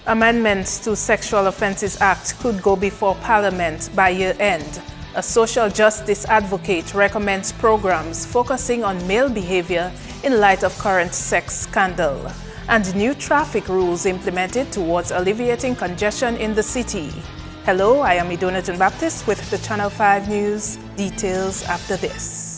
Amendments to Sexual Offences Act could go before Parliament by year-end. A social justice advocate recommends programs focusing on male behavior in light of current sex scandal. And new traffic rules implemented towards alleviating congestion in the city. Hello, I am Idona Baptist with the Channel 5 News. Details after this.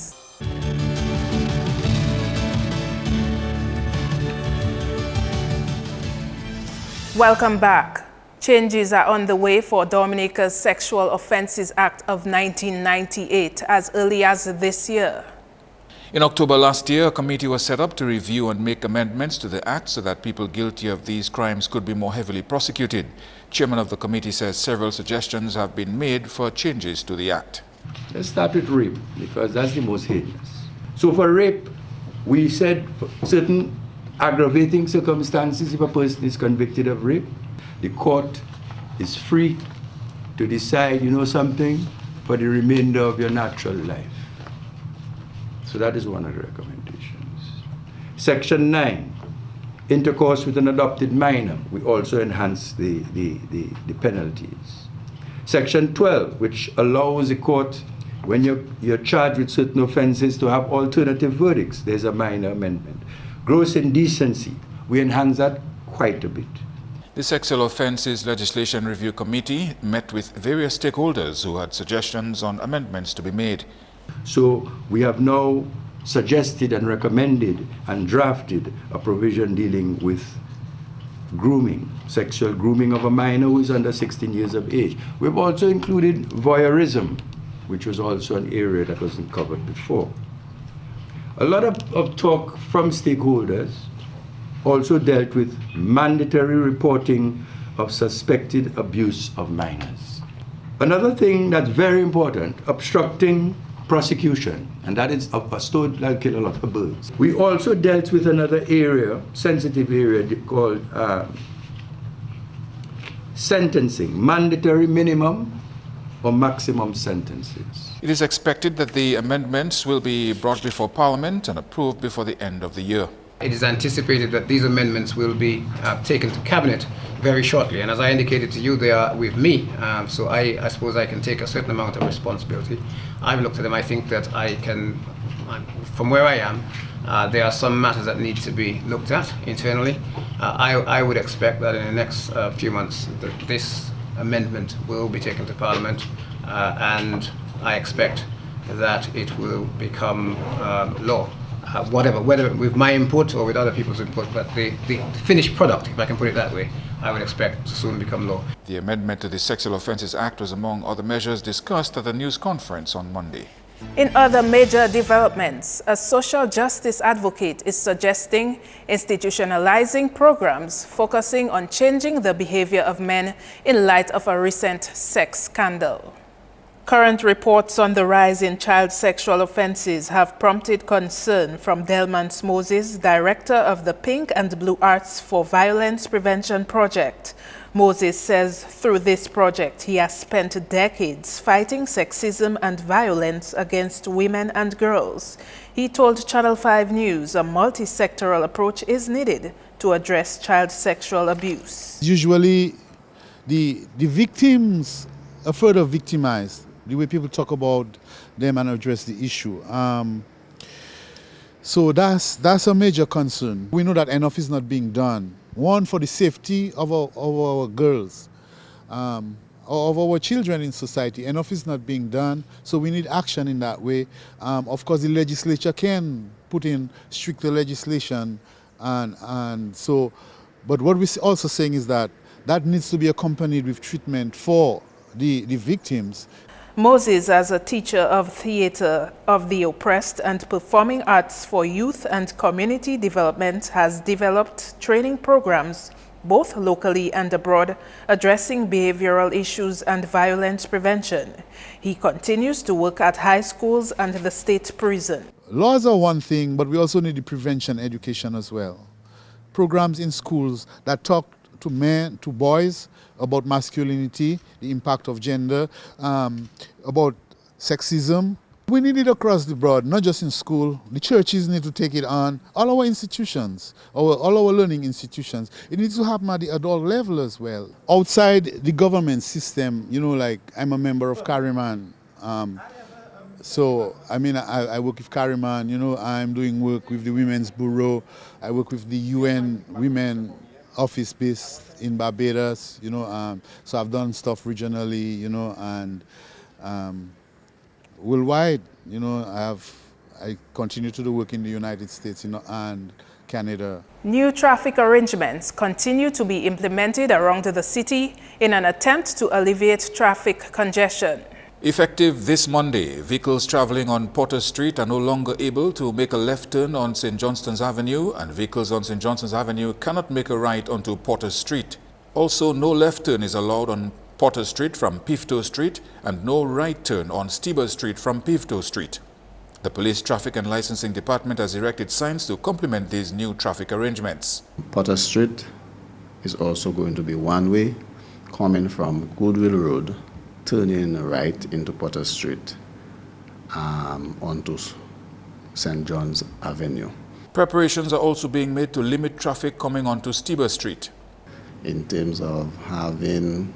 Welcome back. Changes are on the way for Dominica's Sexual Offences Act of 1998 as early as this year. In October last year, a committee was set up to review and make amendments to the Act so that people guilty of these crimes could be more heavily prosecuted. Chairman of the committee says several suggestions have been made for changes to the Act. Let's start with rape, because that's the most heinous. So for rape, we said certain aggravating circumstances if a person is convicted of rape, the court is free to decide, you know something, for the remainder of your natural life. So that is one of the recommendations. Section 9, intercourse with an adopted minor. We also enhance the penalties. Section 12, which allows the court, when you're charged with certain offenses, to have alternative verdicts. There's a minor amendment. Gross indecency, we enhance that quite a bit. The Sexual Offences Legislation Review Committee met with various stakeholders who had suggestions on amendments to be made. So we have now suggested and recommended and drafted a provision dealing with grooming, sexual grooming of a minor who is under 16 years of age. We've also included voyeurism, which was also an area that wasn't covered before. A lot of talk from stakeholders also dealt with mandatory reporting of suspected abuse of minors. Another thing that's very important, obstructing prosecution, and that is a stone that'll kill a lot of birds. We also dealt with another area, sensitive area called sentencing, mandatory minimum or maximum sentences. It is expected that the amendments will be brought before Parliament and approved before the end of the year. It is anticipated that these amendments will be taken to Cabinet very shortly, and as I indicated to you, they are with me, so I suppose I can take a certain amount of responsibility. I've looked at them. I think that I can, from where I am, there are some matters that need to be looked at internally. I would expect that in the next few months that this amendment will be taken to Parliament, and I expect that it will become law. Whether with my input or with other people's input, but the finished product, if I can put it that way, I would expect to soon become law. The amendment to the Sexual Offences Act was among other measures discussed at a news conference on Monday. In other major developments, a social justice advocate is suggesting institutionalizing programs focusing on changing the behavior of men in light of a recent sex scandal. Current reports on the rise in child sexual offenses have prompted concern from Delmance Moses, director of the Pink and Blue Arts for Violence Prevention Project. Moses says through this project he has spent decades fighting sexism and violence against women and girls. He told Channel 5 News a multi-sectoral approach is needed to address child sexual abuse. Usually the victims are further victimized. The way people talk about them and address the issue. So that's a major concern. We know that enough is not being done. One, for the safety of our girls, of our children in society. Enough is not being done, so we need action in that way. Of course, the legislature can put in stricter legislation, and so, but what we're also saying is that needs to be accompanied with treatment for the victims. Moses, as a teacher of theater of the oppressed and performing arts for youth and community development, has developed training programs both locally and abroad addressing behavioral issues and violence prevention. He continues to work at high schools and the state prison. Laws are one thing, but we also need the prevention education as well. Programs in schools that talk to men, to boys, about masculinity, the impact of gender, about sexism, We need it across the board, not just in school. The churches need to take it on. All our institutions, all our learning institutions, it needs to happen at the adult level as well. Outside the government system, you know, like I'm a member of Carryman. So, I mean, I work with Carryman, you know, I'm doing work with the Women's Bureau. I work with the UN Women Office based in Barbados, you know. So I've done stuff regionally, you know, and worldwide, you know, I continue to do work in the United States, you know, and Canada. New traffic arrangements continue to be implemented around the city in an attempt to alleviate traffic congestion. Effective this Monday, vehicles traveling on Potter Street are no longer able to make a left turn on St. Johnston's Avenue, and vehicles on St. Johnston's Avenue cannot make a right onto Potter Street. Also, no left turn is allowed on Potter Street from Pifto Street and no right turn on Steber Street from Pifto Street. The Police Traffic and Licensing Department has erected signs to complement these new traffic arrangements. Potter Street is also going to be one-way coming from Goodwill Road, turning right into Potter Street onto St. John's Avenue. Preparations are also being made to limit traffic coming onto Steber Street. In terms of having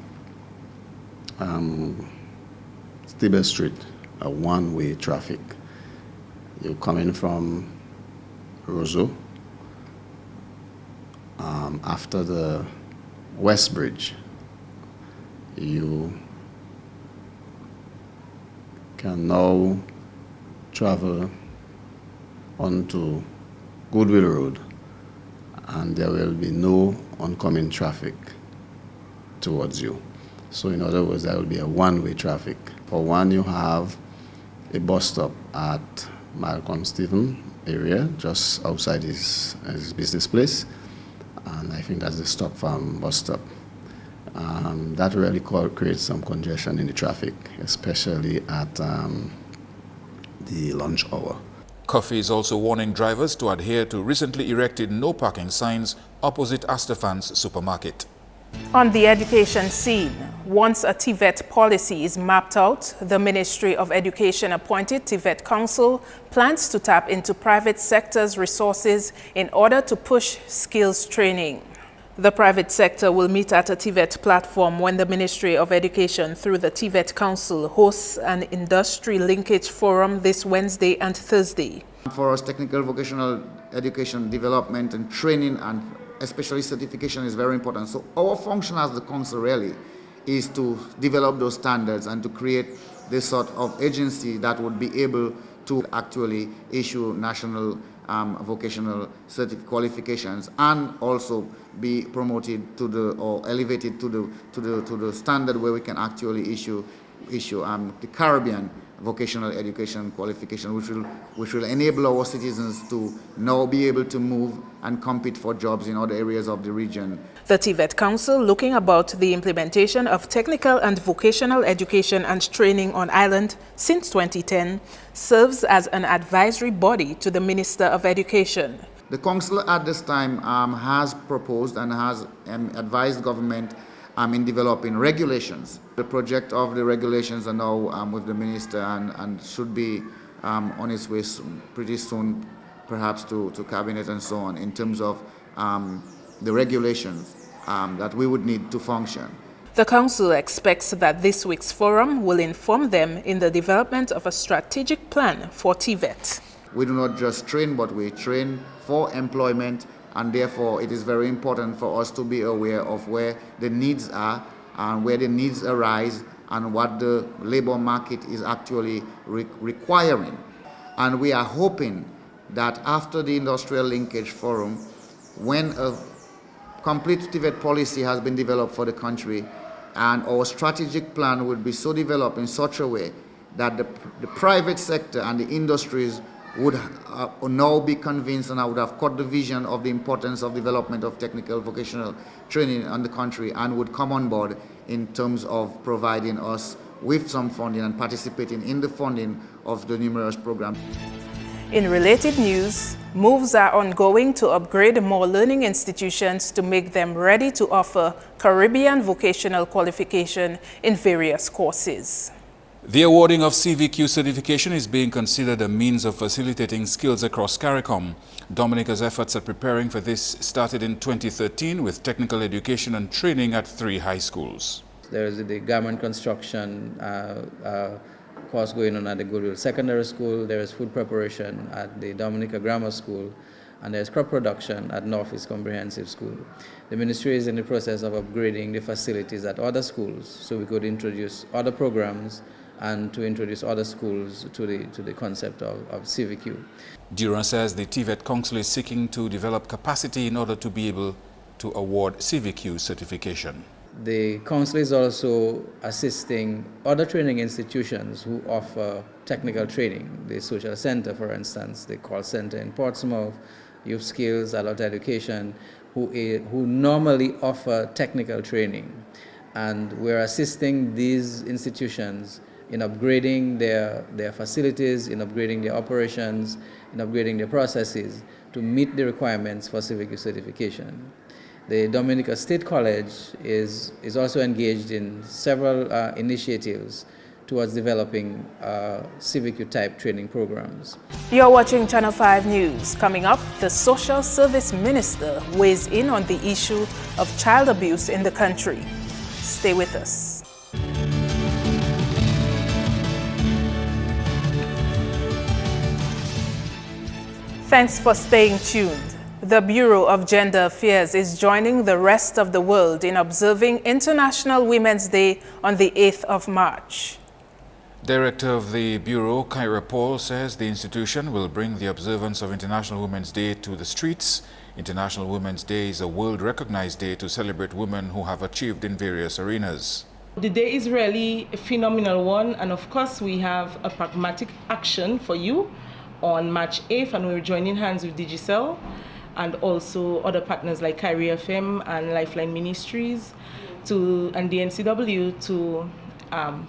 Steber Street a one-way traffic, you're coming from Roseau, after the West Bridge, you can now travel onto Goodwill Road, and there will be no oncoming traffic towards you. So in other words, there will be a one-way traffic. For one, you have a bus stop at Malcolm Stephen area, just outside his business place, and I think that's the Stop Farm bus stop. That really creates some congestion in the traffic, especially at the lunch hour. Coffee is also warning drivers to adhere to recently erected no parking signs opposite Astafan's supermarket. On the education scene, once a TVET policy is mapped out, the Ministry of Education appointed TVET Council plans to tap into private sector's resources in order to push skills training. The private sector will meet at a TVET platform when the Ministry of Education through the TVET Council hosts an industry linkage forum this Wednesday and Thursday. For us, technical vocational education development and training and especially certification is very important. So our function as the council really is to develop those standards and to create this sort of agency that would be able to actually issue national vocational qualifications and also be promoted to the or elevated to the standard where we can actually issue the Caribbean vocational education qualification, which will enable our citizens to now be able to move and compete for jobs in other areas of the region. The TVET Council, looking about the implementation of technical and vocational education and training on island since 2010, serves as an advisory body to the Minister of Education. The council at this time has proposed and has advised government in developing regulations. The project of the regulations are now with the minister and should be on its way pretty soon, perhaps to cabinet and so on, in terms of the regulations that we would need to function. The council expects that this week's forum will inform them in the development of a strategic plan for TVET. We do not just train, but we train for employment, and therefore it is very important for us to be aware of where the needs are and where the needs arise and what the labor market is actually requiring. And we are hoping that after the Industrial Linkage Forum, when a complete TVET policy has been developed for the country, and our strategic plan would be so developed in such a way that the private sector and the industries would now be convinced and I would have caught the vision of the importance of development of technical vocational training in the country and would come on board in terms of providing us with some funding and participating in the funding of the numerous programs. In related news, moves are ongoing to upgrade more learning institutions to make them ready to offer Caribbean vocational qualification in various courses. The awarding of CVQ certification is being considered a means of facilitating skills across CARICOM. Dominica's efforts at preparing for this started in 2013 with technical education and training at 3 high schools. There is the garment construction course going on at the Goodwill Secondary School. There is food preparation at the Dominica Grammar School, and there is crop production at Northeast Comprehensive School. The ministry is in the process of upgrading the facilities at other schools so we could introduce other programs and to introduce other schools to the concept of CVQ. Durant says the TVET Council is seeking to develop capacity in order to be able to award CVQ certification. The council is also assisting other training institutions who offer technical training. The Social Center, for instance, the call center in Portsmouth, Youth Skills, Adult Education, who normally offer technical training. And we're assisting these institutions in upgrading their facilities, in upgrading their operations, in upgrading their processes to meet the requirements for CVQ certification. The Dominica State College is also engaged in several initiatives towards developing CVQ-type training programs. You're watching Channel 5 News. Coming up, the Social Service Minister weighs in on the issue of child abuse in the country. Stay with us. Thanks for staying tuned. The Bureau of Gender Affairs is joining the rest of the world in observing International Women's Day on the 8th of March. Director of the Bureau, Kyra Paul, says the institution will bring the observance of International Women's Day to the streets. International Women's Day is a world-recognized day to celebrate women who have achieved in various arenas. The day is really a phenomenal one, and of course we have a pragmatic action for you on March 8th, and we're joining hands with Digicel and also other partners like Kyrie FM and Lifeline Ministries and the NCW to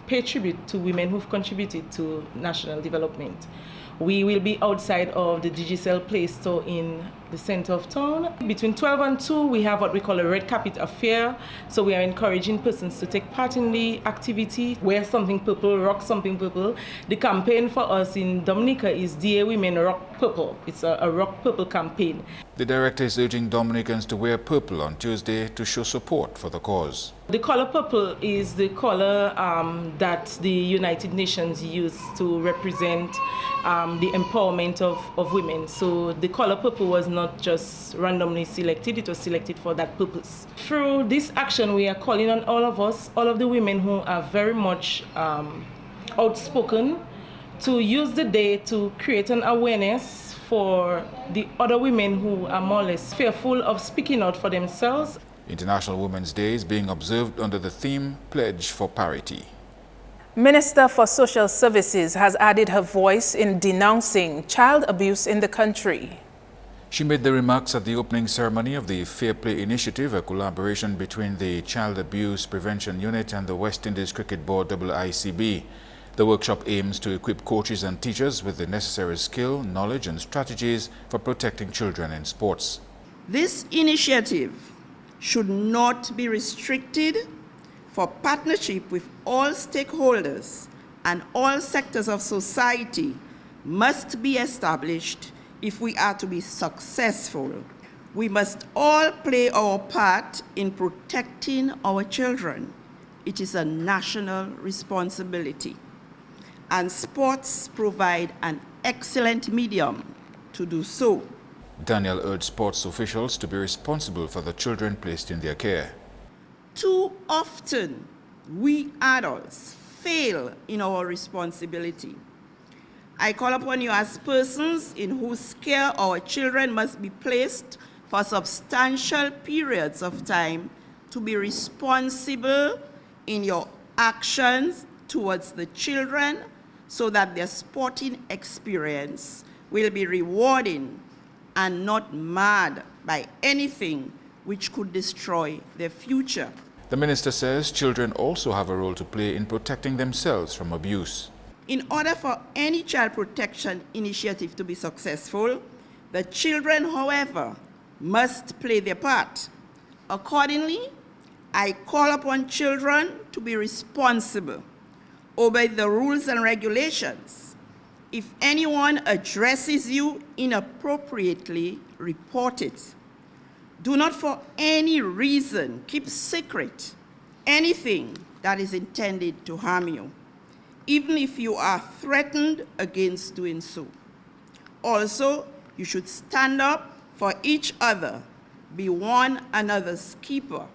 pay tribute to women who've contributed to national development. We will be outside of the Digicel Play Store in the center of town. Between 12 and 2, we have what we call a red carpet affair. So we are encouraging persons to take part in the activity. Wear something purple, rock something purple. The campaign for us in Dominica is Dear Women Rock Purple. It's a rock purple campaign. The director is urging Dominicans to wear purple on Tuesday to show support for the cause. The color purple is the color that the United Nations used to represent the empowerment of women. So the color purple was not just randomly selected, it was selected for that purpose. Through this action, we are calling on all of us, all of the women who are very much outspoken, to use the day to create an awareness for the other women who are more or less fearful of speaking out for themselves. International Women's Day is being observed under the theme Pledge for Parity. Minister for Social Services has added her voice in denouncing child abuse in the country. She made the remarks at the opening ceremony of the Fair Play Initiative, a collaboration between the Child Abuse Prevention Unit and the West Indies Cricket Board (ICB). The workshop aims to equip coaches and teachers with the necessary skill, knowledge and strategies for protecting children in sports. This initiative should not be restricted, for partnership with all stakeholders and all sectors of society must be established if we are to be successful. We must all play our part in protecting our children. It is a national responsibility, and sports provide an excellent medium to do so. Daniel urged sports officials to be responsible for the children placed in their care. Too often, we adults fail in our responsibility. I call upon you as persons in whose care our children must be placed for substantial periods of time to be responsible in your actions towards the children so that their sporting experience will be rewarding and not marred by anything which could destroy their future. The minister says children also have a role to play in protecting themselves from abuse. In order for any child protection initiative to be successful, the children, however, must play their part. Accordingly, I call upon children to be responsible, Obey the rules and regulations. If anyone addresses you inappropriately, report it. Do not for any reason keep secret anything that is intended to harm you, even if you are threatened against doing so. Also, you should stand up for each other, be one another's keeper.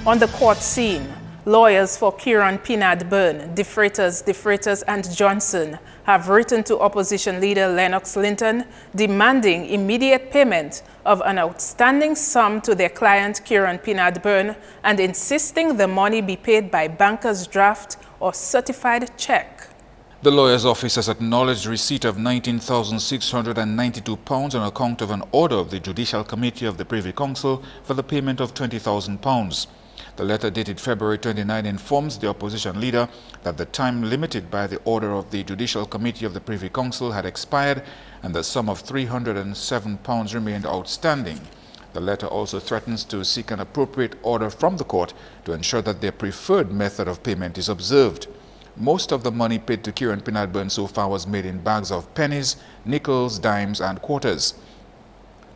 On the court scene, lawyers for Kieran Pinard Byrne, DeFreitas and Johnson have written to opposition leader Lennox Linton demanding immediate payment of an outstanding sum to their client Kieran Pinard Byrne and insisting the money be paid by banker's draft or certified check. The lawyer's office has acknowledged receipt of £19,692 on account of an order of the Judicial Committee of the Privy Council for the payment of £20,000. The letter dated February 29 informs the opposition leader that the time limited by the order of the Judicial Committee of the Privy Council had expired and the sum of £307 remained outstanding. The letter also threatens to seek an appropriate order from the court to ensure that their preferred method of payment is observed. Most of the money paid to Kieran Pinard Byrne so far was made in bags of pennies, nickels, dimes and quarters.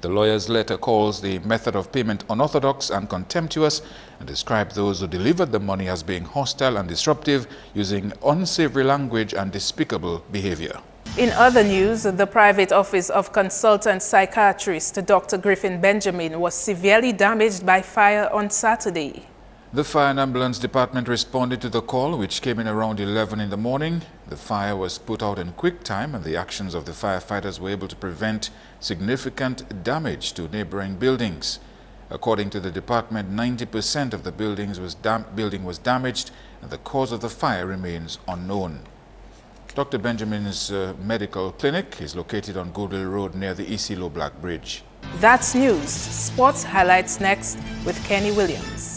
The lawyer's letter calls the method of payment unorthodox and contemptuous and describes those who delivered the money as being hostile and disruptive, using unsavory language and despicable behavior. In other news, the private office of consultant psychiatrist Dr. Griffin Benjamin was severely damaged by fire on Saturday. The Fire and Ambulance Department responded to the call, which came in around 11 in the morning. The fire was put out in quick time and the actions of the firefighters were able to prevent significant damage to neighboring buildings. According to the department, 90% of the building was damaged and the cause of the fire remains unknown. Dr. Benjamin's medical clinic is located on Goodwill Road near the Isilo Black Bridge. That's news. Sports highlights next with Kenny Williams.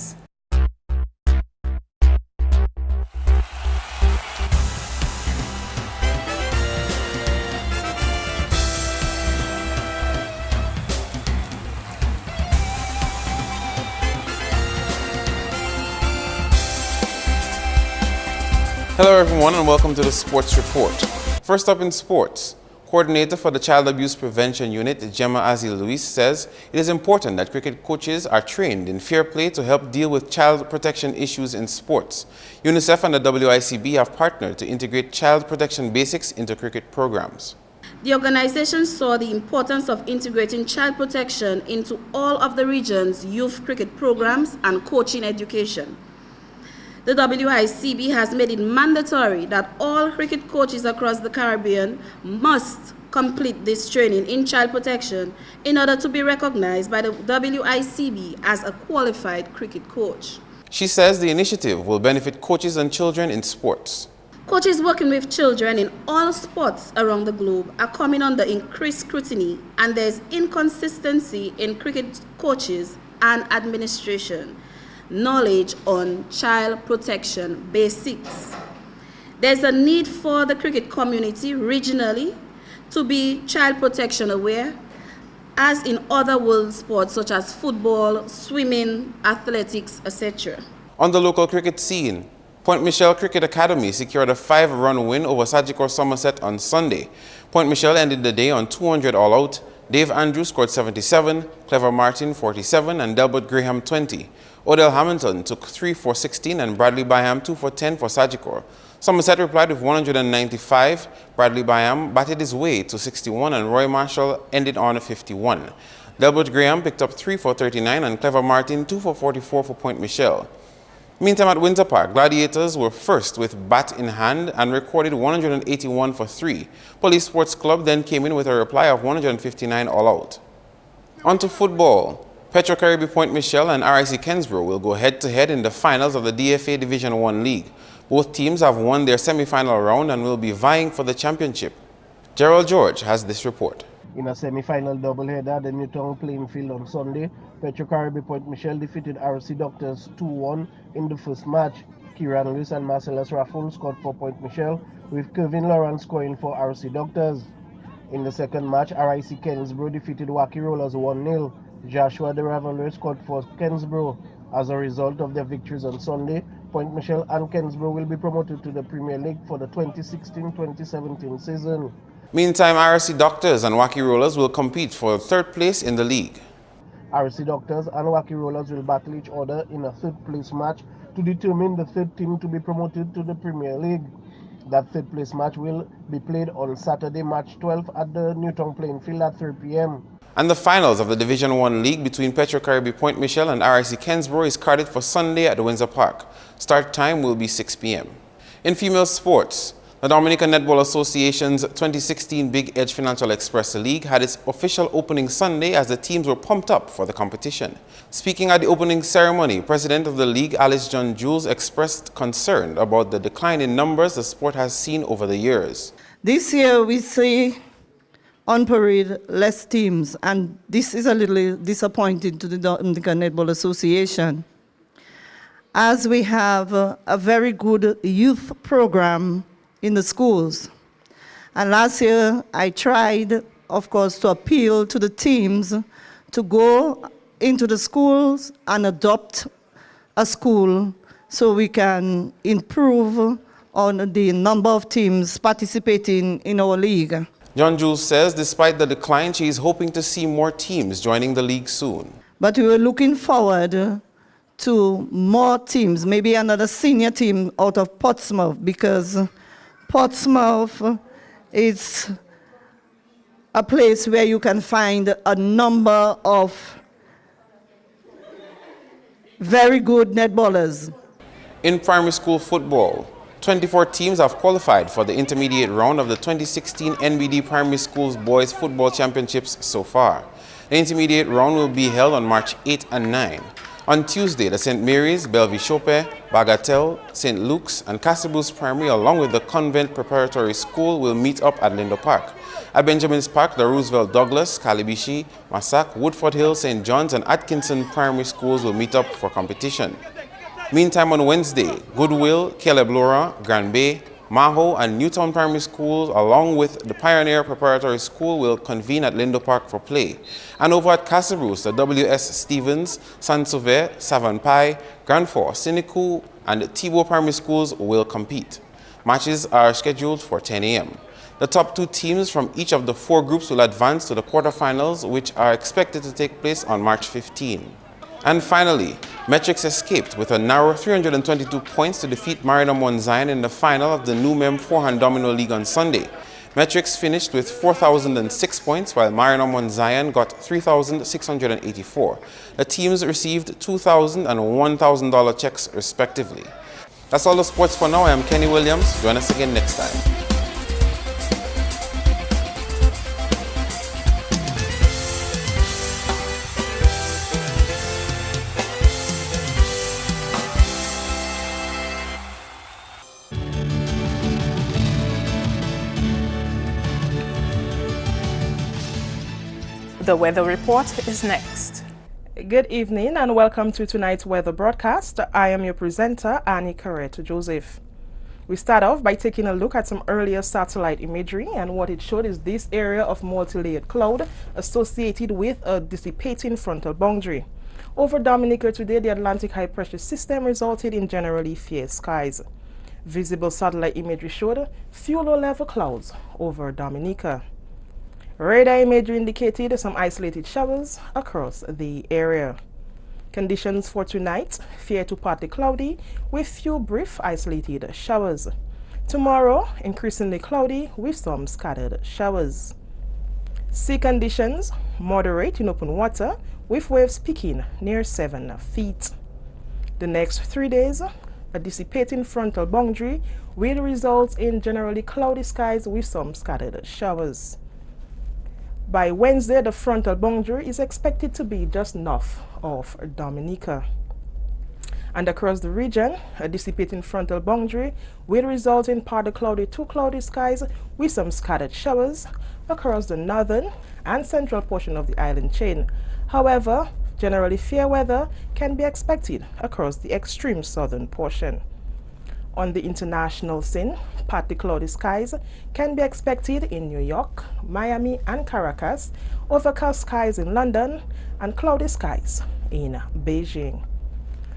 Hello everyone and welcome to the Sports Report. First up in sports, Coordinator for the Child Abuse Prevention Unit, Gemma Azil-Luis, says it is important that cricket coaches are trained in fair play to help deal with child protection issues in sports. UNICEF and the WICB have partnered to integrate child protection basics into cricket programs. The organization saw the importance of integrating child protection into all of the region's youth cricket programs and coaching education. The WICB has made it mandatory that all cricket coaches across the Caribbean must complete this training in child protection in order to be recognized by the WICB as a qualified cricket coach. She says the initiative will benefit coaches and children in sports. Coaches working with children in all sports around the globe are coming under increased scrutiny, and there's inconsistency in cricket coaches and administration knowledge on child protection basics. There's a need for the cricket community regionally to be child protection aware, as in other world sports such as football, swimming, athletics, etc. On the local cricket scene, Point Michelle Cricket Academy secured a 5-run win over Sagicor Somerset on Sunday. Point Michelle ended the day on 200 all out. Dave Andrews scored 77, Clever Martin 47 and Delbert Graham 20. Odell Hamilton took 3 for 16 and Bradley Byham 2 for 10 for Sagicor. Somerset replied with 195. Bradley Byham batted his way to 61 and Roy Marshall ended on 51. Delbert Graham picked up 3 for 39 and Clever Martin 2 for 44 for Point Michelle. Meantime at Winter Park, Gladiators were first with bat in hand and recorded 181 for 3. Police Sports Club then came in with a reply of 159 all out. On to football. Petro Caribbean Point Michelle and RIC Kensborough will go head-to-head in the finals of the DFA Division 1 League. Both teams have won their semi-final round and will be vying for the championship. Gerald George has this report. In a semi-final doubleheader at the Newtown playing field on Sunday, Petro Caribbean Point Michelle defeated RC Doctors 2-1 in the first match. Kieran Lewis and Marcellus Raffles scored for Point Michelle, with Kevin Lawrence scoring for RC Doctors. In the second match, RIC Kensborough defeated Wacky Rollers 1-0. Joshua the Raveler scored for Kensborough, As a result of their victories on Sunday, Point Michelle and Kensborough will be promoted to the Premier League for the 2016-2017 season. Meantime, RSC Doctors and Wacky Rollers will compete for third place in the league. RSC Doctors and Wacky Rollers will battle each other in a third place match to determine the third team to be promoted to the Premier League. That third place match will be played on Saturday, March 12th at the Newtown playing field at 3 p.m. And the finals of the Division 1 League between Petro Caribbean Point Michelle and RSC Kensborough is carded for Sunday at the Windsor Park. Start time will be 6 p.m. In female sports, the Dominica Netball Association's 2016 Big Edge Financial Express League had its official opening Sunday as the teams were pumped up for the competition. Speaking at the opening ceremony, President of the league, Alice John Jules, expressed concern about the decline in numbers the sport has seen over the years. This year we see on parade less teams, and this is a little disappointing to the Dominica Netball Association, as we have a very good youth program in the schools. And last year I tried, of course, to appeal to the teams to go into the schools and adopt a school so we can improve on the number of teams participating in our league. John Jules says despite the decline, she is hoping to see more teams joining the league soon. But we were looking forward to more teams, maybe another senior team out of Portsmouth, because Portsmouth is a place where you can find a number of very good netballers. In primary school football, 24 teams have qualified for the intermediate round of the 2016 NBD Primary Schools Boys Football Championships so far. The intermediate round will be held on March 8 and 9. On Tuesday, the St. Mary's, Bellevue Chopin, Bagatelle, St. Luke's, and Castleboost Primary, along with the Convent Preparatory School, will meet up at Lindo Park. At Benjamin's Park, the Roosevelt Douglas, Calibishi, Massac, Woodford Hill, St. John's, and Atkinson Primary Schools will meet up for competition. Meantime, on Wednesday, Goodwill, Caleb Laura, Grand Bay, Maho, and Newtown Primary Schools, along with the Pioneer Preparatory School, will convene at Lindo Park for play. And over at Castleboost, the W.S. Stevens, San Sauvé, Savonpai, Grand Forks, Siniku, and Thibault Primary Schools will compete. Matches are scheduled for 10 a.m. The top two teams from each of the four groups will advance to the quarterfinals, which are expected to take place on March 15. And finally, Metrics escaped with a narrow 322 points to defeat Marinum One Zion in the final of the New Mem Forehand Domino League on Sunday. Metrics finished with 4,006 points, while Marinum One Zion got 3,684. The teams received $2,000 and $1,000 checks respectively. That's all the sports for now. I am Kenny Williams. Join us again next time. The weather report is next. Good evening and welcome to tonight's weather broadcast. I am your presenter, Annie Carrette Joseph. We start off by taking a look at some earlier satellite imagery, and what it showed is this area of multi-layered cloud associated with a dissipating frontal boundary. Over Dominica today, the Atlantic high pressure system resulted in generally fair skies. Visible satellite imagery showed few low-level clouds over Dominica. Radar imagery indicated some isolated showers across the area. Conditions for tonight, fair to partly cloudy with few brief isolated showers. Tomorrow, increasingly cloudy with some scattered showers. Sea conditions, moderate in open water with waves peaking near 7 feet. The next 3 days, a dissipating frontal boundary will result in generally cloudy skies with some scattered showers. By Wednesday, the frontal boundary is expected to be just north of Dominica. And across the region, a dissipating frontal boundary will result in partly cloudy to cloudy skies with some scattered showers across the northern and central portion of the island chain. However, generally fair weather can be expected across the extreme southern portion. On the international scene, partly cloudy skies can be expected in New York, Miami, and Caracas, overcast skies in London, and cloudy skies in Beijing.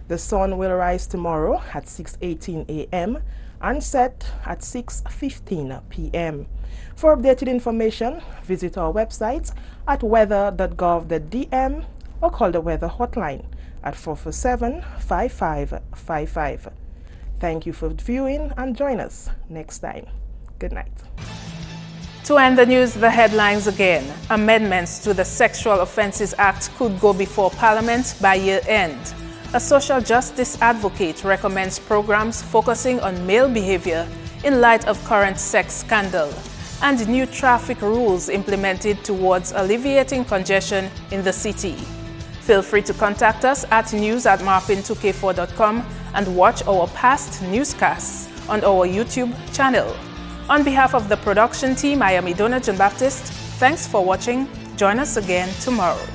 The sun will rise tomorrow at 6:18 a.m. and set at 6:15 p.m. For updated information, visit our website at weather.gov.dm or call the weather hotline at 447-5555. Thank you for viewing and join us next time. Good night. To end the news, the headlines again. Amendments to the Sexual Offences Act could go before Parliament by year end. A social justice advocate recommends programs focusing on male behavior in light of current sex scandal. And new traffic rules implemented towards alleviating congestion in the city. Feel free to contact us at news@marpin2k4.com and watch our past newscasts on our YouTube channel. On behalf of the production team, I am Idona John Baptist. Thanks for watching. Join us again tomorrow.